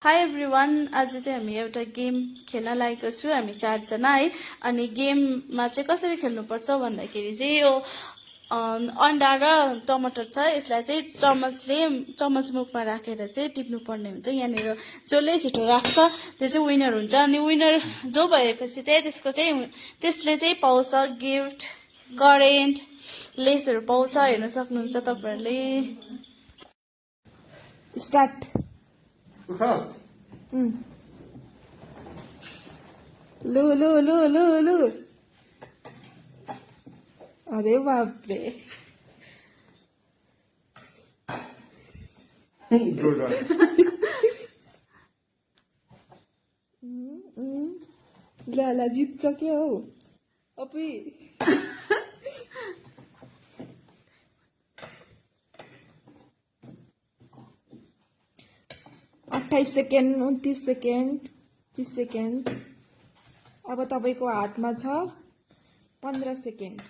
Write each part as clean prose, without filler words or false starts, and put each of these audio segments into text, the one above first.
High everyone, आज चाहिँ हामी एउटा गेम खेल्न लागेको छु। हामी 4 जना है। अनि गेममा चाहिँ कसरी खेल्नुपर्छ भन्दाखेरि चाहिँ यो अन्डा र टमाटर छ, यसलाई चाहिँ चमच मुखमा राखेर चाहिँ टिप्नु पर्ने हुन्छ। यहाँनिर जसले छिटो राख्छ त्यो चाहिँ विनर हुन्छ। अनि विनर जो भएपछि चाहिँ त्यसले चाहिँ पाउँछ गिफ्ट, करेन्ट, लेसहरू पाउँछ। हेर्न सक्नुहुन्छ तपाईहरुले। स्टार्ट। लु लु लु लु लु, अरे बापरे। लाला जित्छ क्या हो अपी। 28 सेकेन्ड, 29 सेकेन्ड, 30 सेकेन्ड। अब तपाईको हातमा छ 15 सेकेन्ड।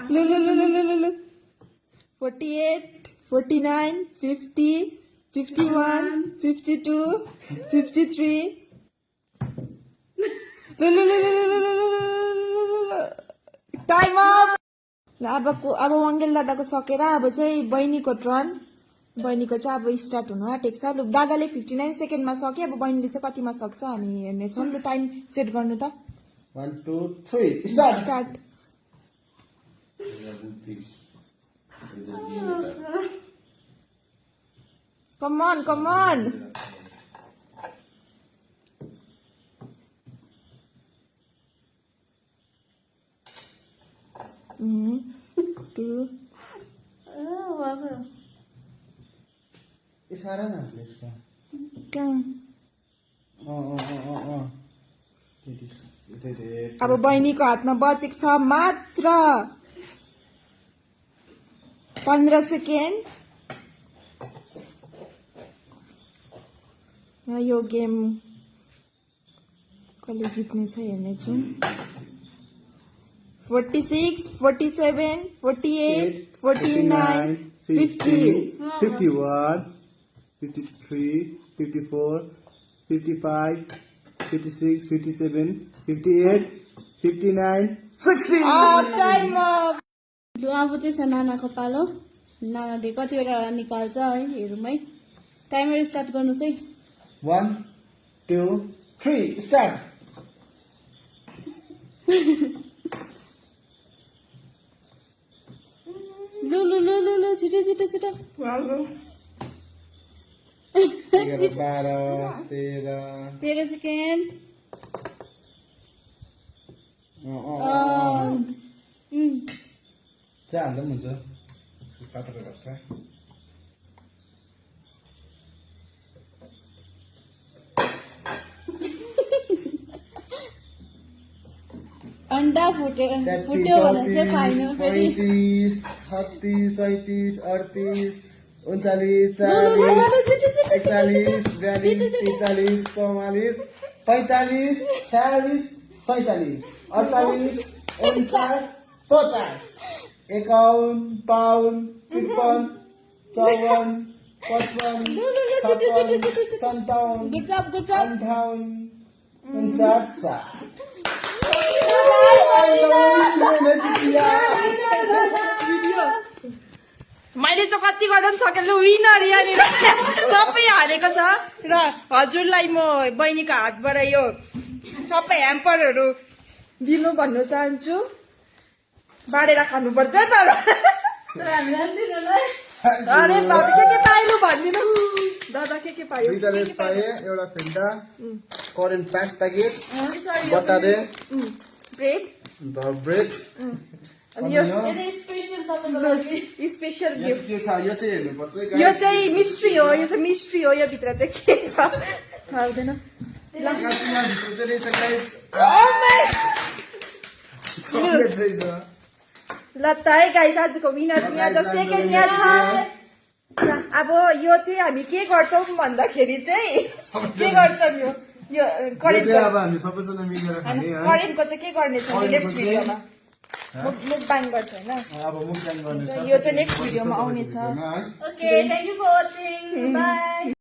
लु लु लु लु लु लु 48, 49, 50, 51, 52, 53। लु लु लु लु लु लु। Time up. अब वंगेल दादाको सकेर अब चाहिँ बहिनीको टर्न। बहिनीको चाहिँ अब स्टार्ट हुन आँटेको छ। लु दादाले 59 सेकेन्डमा सके, अब बहिनीले चाहिँ कतिमा सक्छ हामी हेर्नेछौँ। लु टाइम सेट गर्नु त। 1 2 3 start. Come on come on. इशारा ना लेख्छ। अब बहिनीको हातमा बचेको छ मात्र 15 सेकेन्ड। यो गेम कसले जित्ने छ हेर्नेछौँ। 46, 47, 48, 49, 50, 51, 53, 54, 55, 56, 57, 58, 59, 60। Time up. लु अब चाहिँ छ नानाको पालो। नानाले कतिवटा निकाल्छ है हेरौँ है। टाइमर स्टार्ट गर्नुहोस् है। 1 2 3 स्टार्ट। लु लु लु लु लु छिटो छिटो छिटो। 12 13 सेकेन्ड। चाहिँ हाल्दा पनि हुन्छ। सातवटा गर्छ। अन्डा फुट्यो भने चाहिँ खाइनु फेरि। 35 36 37 38 39 40 41 42 43 44 45 46 47 48 49 50 51 52 53 54 55 57 गुड जब गुड जब। 58 मैले चाहिँ कति गर्दा पनि सकेँ। लु विनर यहाँनिर सबै हालेको छ। र हजुरलाई म बहिनीको हातबाट यो सबै ह्याम्परहरू दिनु भन्नु चाहन्छु। बाँडेर खानुपर्छ तर। अरे बाबु के पाइनु भनिदिनु। दादा के पायो? दुईटा लेस पाए, एउटा फेन्टा, करेन्ट प्याक प्याकेट, बटारे, ब्रेड, ब्रेड। अनि यो स्पेशल तपाईँको लागि स्पेशल गिफ्ट। के छ यो चाहिँ हेर्नुपर्छ। यो चाहिँ मिस्ट्री हो। यो चाहिँ मिस्ट्री हो। यो भित्र चाहिँ के छ थाहा हुँदैन। काँचीमा भित्र चाहिँ रहेछ गाइस। चकलेट रहेछ। ल त है गाइस, आजको विनर यहाँ त सेकेन्ड यहाँ छ। अब यो चाहिँ हामी के गर्छौँ भन्दाखेरि चाहिँ के गर्छौँ यो करेन्ट अब हामी सबैजना मिलेर खाने है। करेन्टको चाहिँ के गर्ने छ नेक्स्ट भिडियोमा। मुकबाङ गर्छ होइन अब मुक्तान गर्ने छ यो चाहिँ नेक्स्ट भिडियोमा आउने छ भिडियोमा है okay thank you for watching by